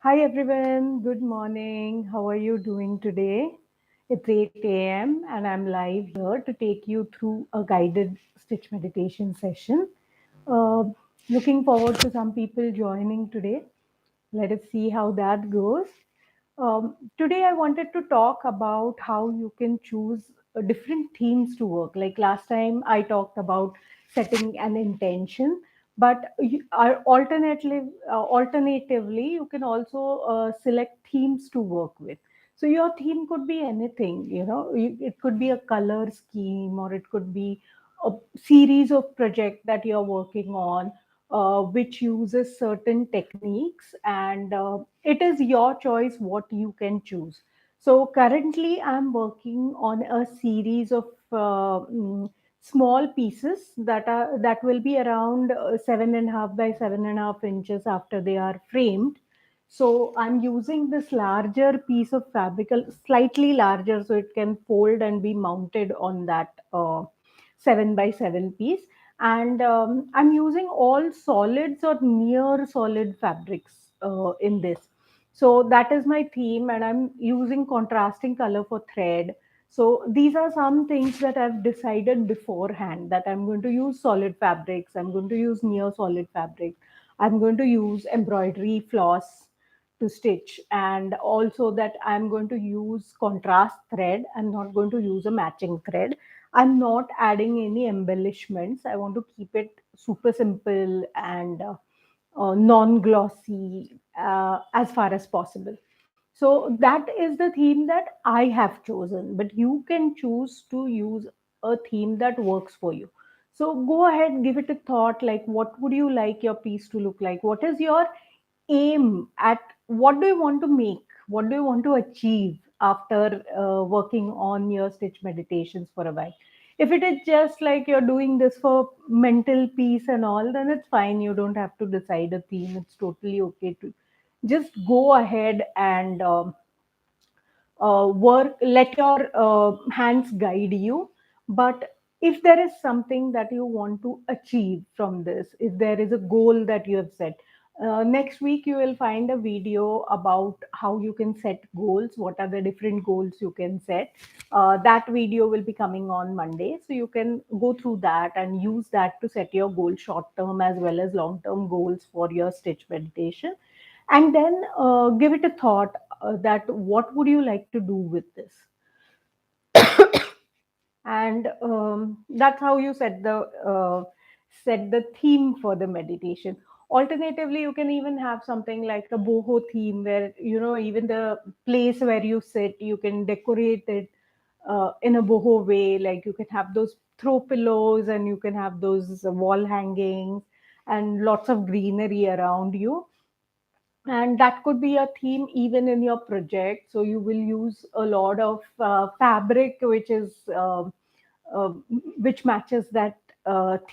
Hi everyone, good morning. How are you doing today? It's 8 a.m. and I'm live here to take you through a guided stitch meditation session. Uh, Looking forward to some people joining today. Let us see how that goes. Today, I wanted to talk about how you can choose different themes to work. Like last time, I talked about setting an intention, but alternatively, you can also select themes to work with. So your theme could be anything. It could be a color scheme, or it could be a series of project that you're working on, which uses certain techniques, and it is your choice what you can choose. So currently I'm working on a series of small pieces that will be around 7.5 by 7.5 inches after they are framed. So I'm using this larger piece of fabric, slightly larger, so it can fold and be mounted on that 7 by 7 piece. And I'm using all solids or near solid fabrics in this. So that is my theme, and I'm using contrasting color for thread. So these are some things that I've decided beforehand, that I'm going to use solid fabrics, I'm going to use near solid fabric, I'm going to use embroidery floss to stitch, and also that I'm going to use contrast thread. I'm not going to use a matching thread. I'm not adding any embellishments. I want to keep it super simple and non glossy as far as possible. So that is the theme that I have chosen, but you can choose to use a theme that works for you. So go ahead, give it a thought, like what would you like your piece to look like? What is your aim at? What do you want to make? What do you want to achieve after working on your stitch meditations for a while? If it is just like you're doing this for mental peace and all, then it's fine. You don't have to decide a theme. It's totally okay to just go ahead and work, let your hands guide you. But if there is something that you want to achieve from this, if there is a goal that you have set, next week you will find a video about how you can set goals, what are the different goals you can set. That video will be coming on Monday, so you can go through that and use that to set your goal, short term as well as long term goals for your stitch meditation. And then give it a thought, that what would you like to do with this. And that's how you set the theme for the meditation. Alternatively, you can even have something like a boho theme, where even the place where you sit, you can decorate it in a boho way. Like you can have those throw pillows, and you can have those wall hangings and lots of greenery around you. And that could be a theme even in your project. So you will use a lot of fabric uh, which matches that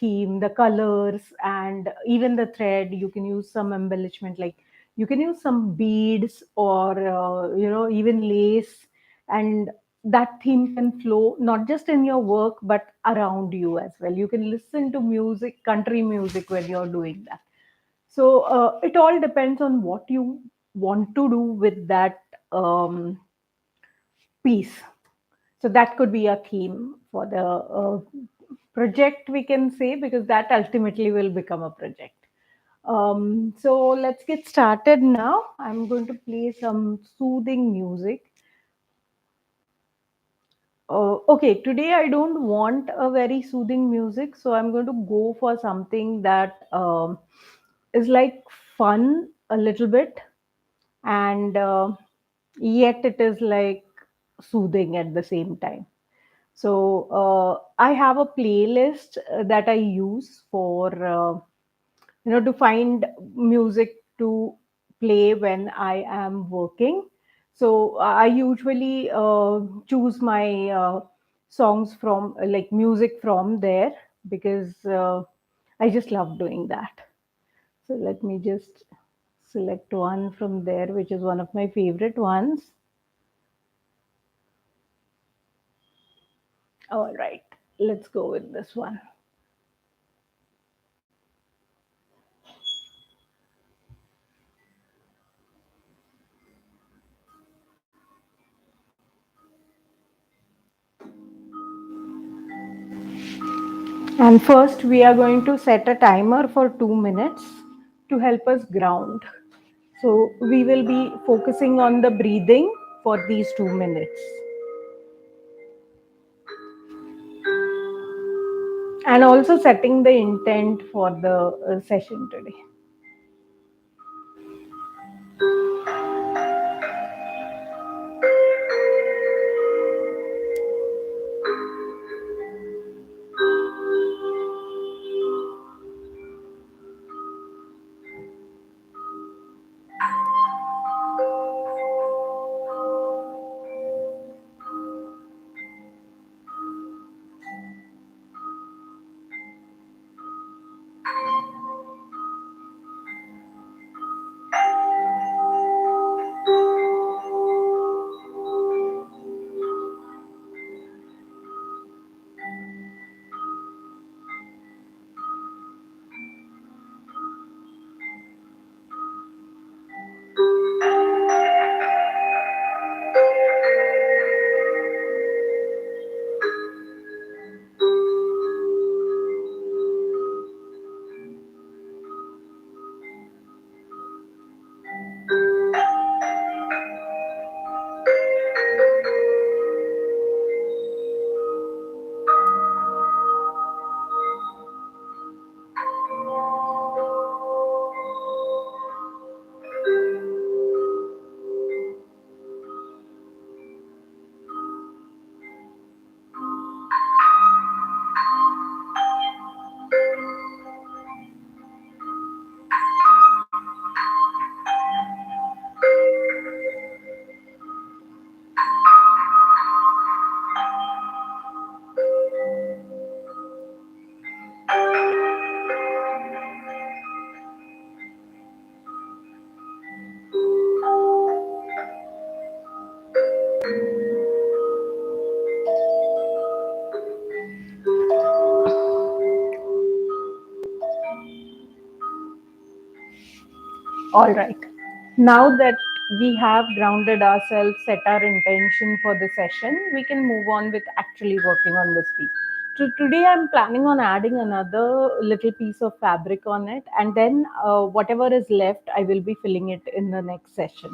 theme, the colors, and even the thread. You can use some embellishment, like you can use some beads, or even lace. And that theme can flow not just in your work but around you as well. You can listen to music, country music, when you're doing that. So it all depends on what you want to do with that piece. So that could be a theme for the project, we can say, because that ultimately will become a project. So let's get started now. I'm going to play some soothing music. Okay, today I don't want a very soothing music, so I'm going to go for something that is like fun a little bit, and yet it is like soothing at the same time. So I have a playlist that I use for to find music to play when I am working. So I usually choose my songs from like music from there, because I just love doing that. So let me just select one from there, which is one of my favorite ones. All right, let's go with this one. And first, we are going to set a timer for 2 minutes to help us ground. So, we will be focusing on the breathing for these 2 minutes and also setting the intent for the session today. All right. Now that we have grounded ourselves, set our intention for the session, we can move on with actually working on this piece. So today I'm planning on adding another little piece of fabric on it, and then whatever is left, I will be filling it in the next session.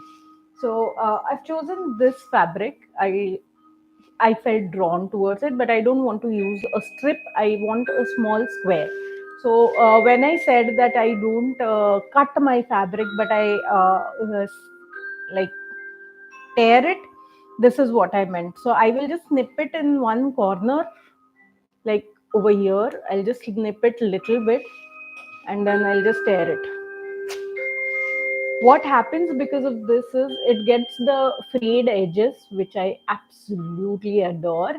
So I've chosen this fabric. I felt drawn towards it, but I don't want to use a strip. I want a small square. So when I said that I don't cut my fabric, but I like tear it, this is what I meant. So I will just snip it in one corner, like over here. I'll just snip it a little bit, and then I'll just tear it. What happens because of this is it gets the frayed edges, which I absolutely adore.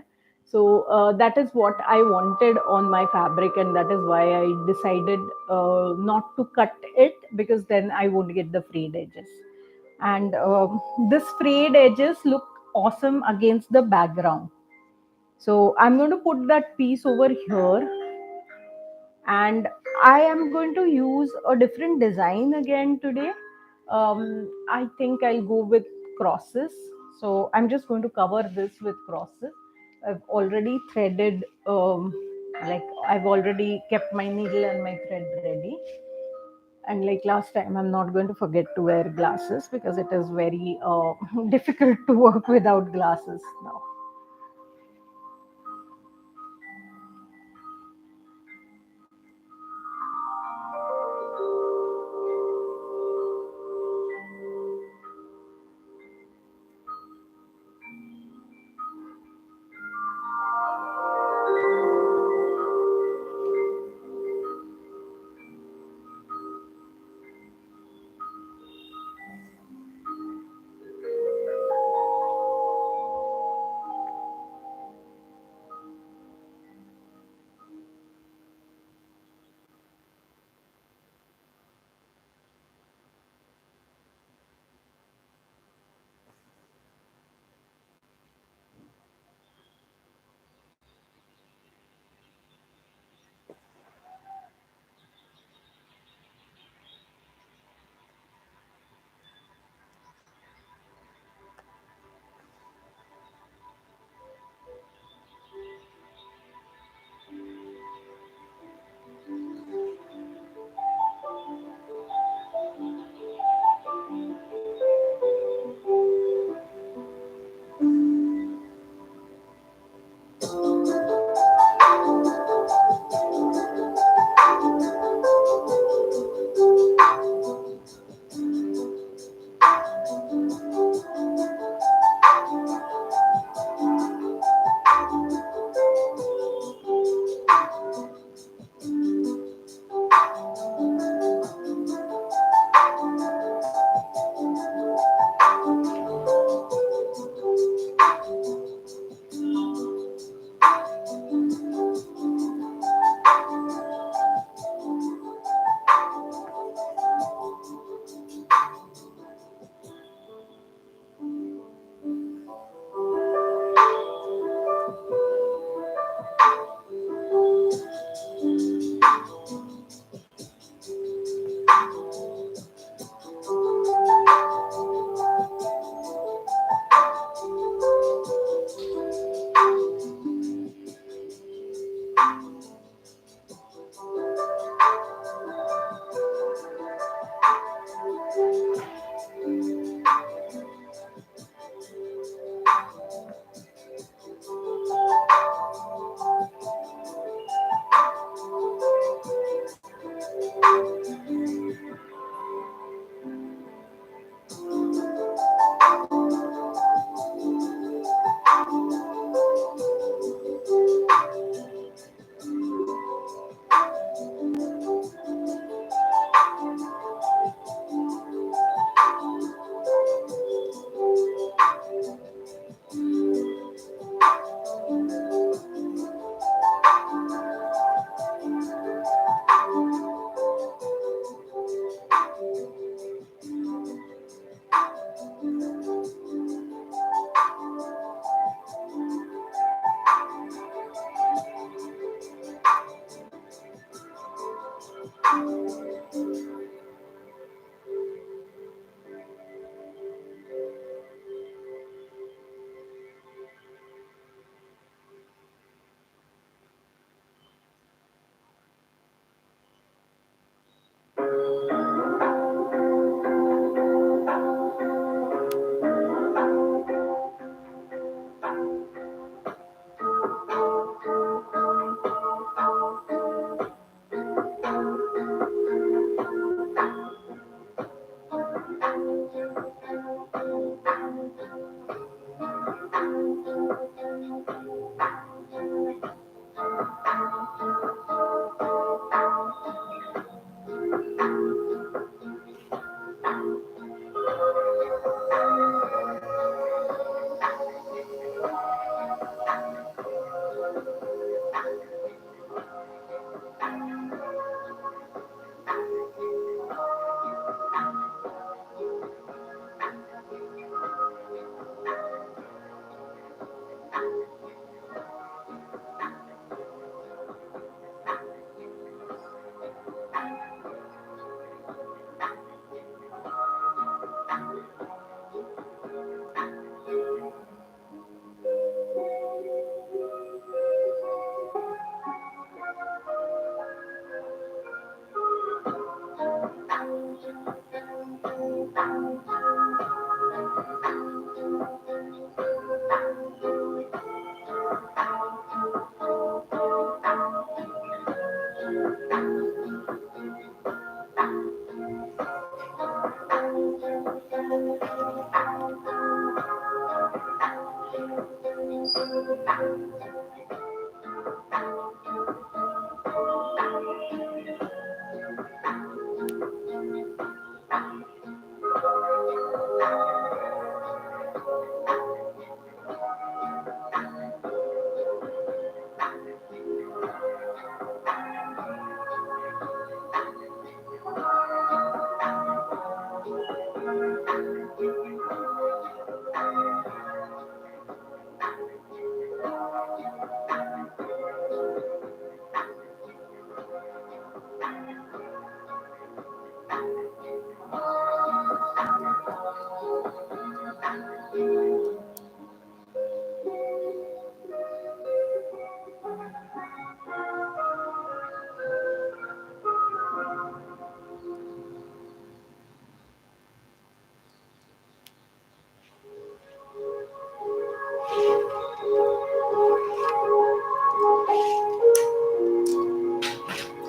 So that is what I wanted on my fabric, and that is why I decided not to cut it, because then I won't get the frayed edges. And this frayed edges look awesome against the background. So I'm going to put that piece over here, and I am going to use a different design again today. I think I'll go with crosses. So I'm just going to cover this with crosses. I've already threaded, like I've already kept my needle and my thread ready. And like last time, I'm not going to forget to wear glasses because it is very difficult to work without glasses now.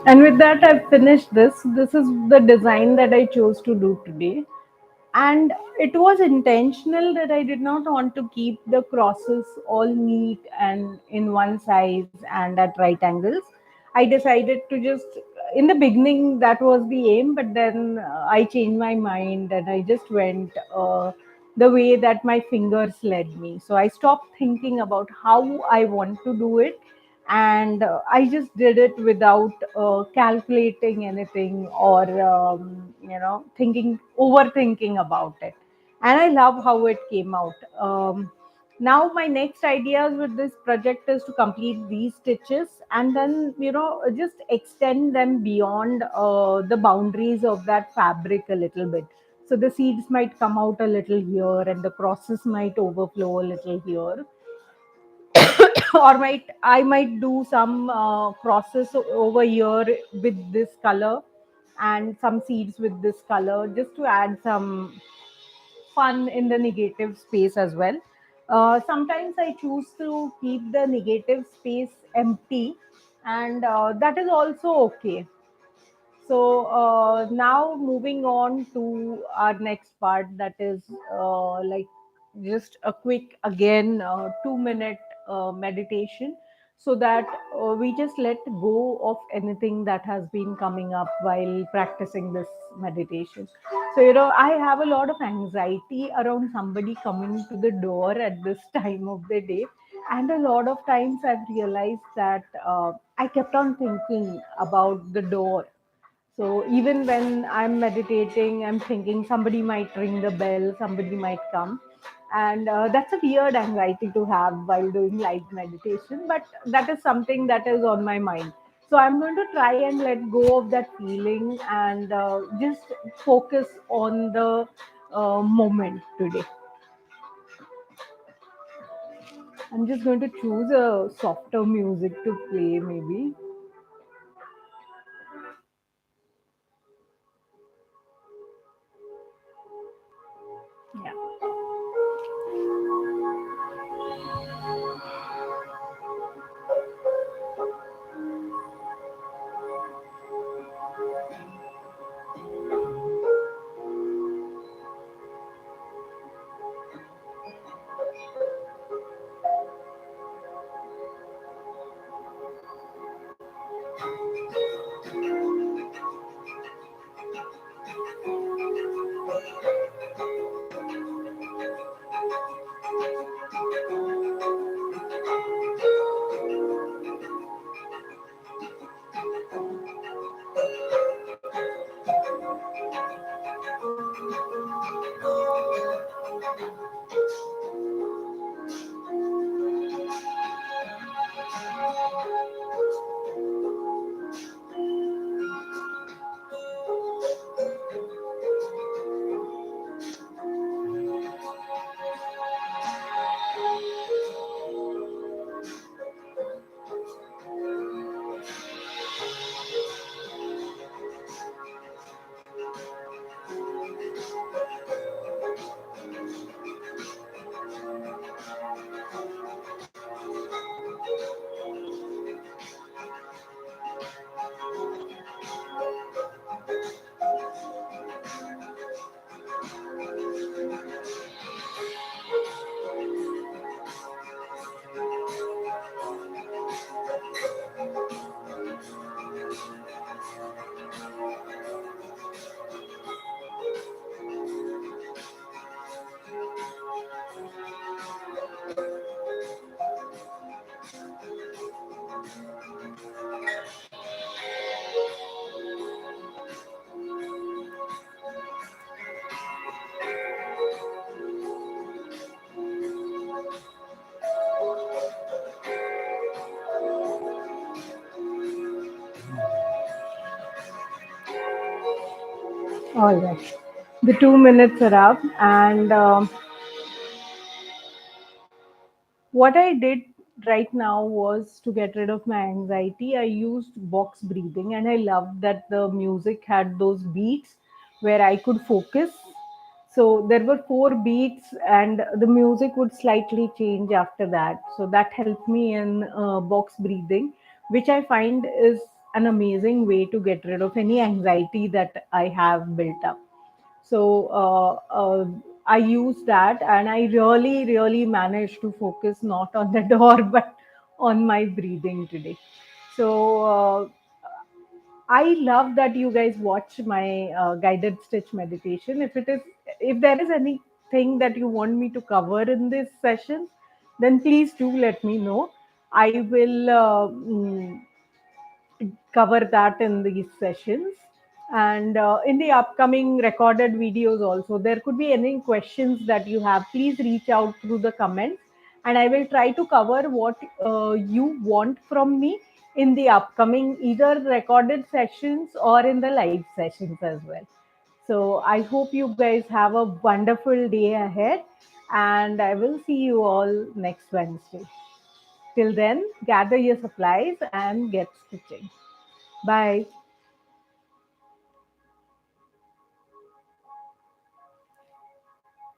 And with that, I've finished this. This is the design that I chose to do today. And it was intentional that I did not want to keep the crosses all neat and in one size and at right angles. I decided to just, in the beginning, that was the aim, but then I changed my mind and I just went the way that my fingers led me. So I stopped thinking about how I want to do it, and I just did it without calculating anything or thinking overthinking about it. And I love how it came out. Now my next ideas with this project is to complete these stitches and then just extend them beyond the boundaries of that fabric a little bit. So the seeds might come out a little here and the crosses might overflow a little here, or I might do some process over here with this color and some seeds with this color, just to add some fun in the negative space as well. Sometimes I choose to keep the negative space empty, and that is also okay. So now moving on to our next part, that is like just a quick again 2 minute meditation, so that we just let go of anything that has been coming up while practicing this meditation. So I have a lot of anxiety around somebody coming to the door at this time of the day, and a lot of times I've realized that I kept on thinking about the door. so even when I'm meditating, I'm thinking somebody might ring the bell, somebody might come. And that's a weird anxiety to have while doing light meditation, but that is something that is on my mind. So I'm going to try and let go of that feeling and just focus on the moment today. I'm just going to choose a softer music to play, maybe. Yeah. All right. The 2 minutes are up, and what I did right now was to get rid of my anxiety. I used box breathing, and I loved that the music had those beats where I could focus. So there were four beats, and the music would slightly change after that. So that helped me in box breathing, which I find is an amazing way to get rid of any anxiety that I have built up. So I use that, and I really, really managed to focus not on the door but on my breathing today. So I love that you guys watch my guided stitch meditation. If there is anything that you want me to cover in this session, then please do let me know. I will cover that in these sessions. And in the upcoming recorded videos, also, there could be any questions that you have. Please reach out through the comments, and I will try to cover what you want from me in the upcoming either recorded sessions or in the live sessions as well. So I hope you guys have a wonderful day ahead, and I will see you all next Wednesday. Till then, gather your supplies and get stitching. Bye.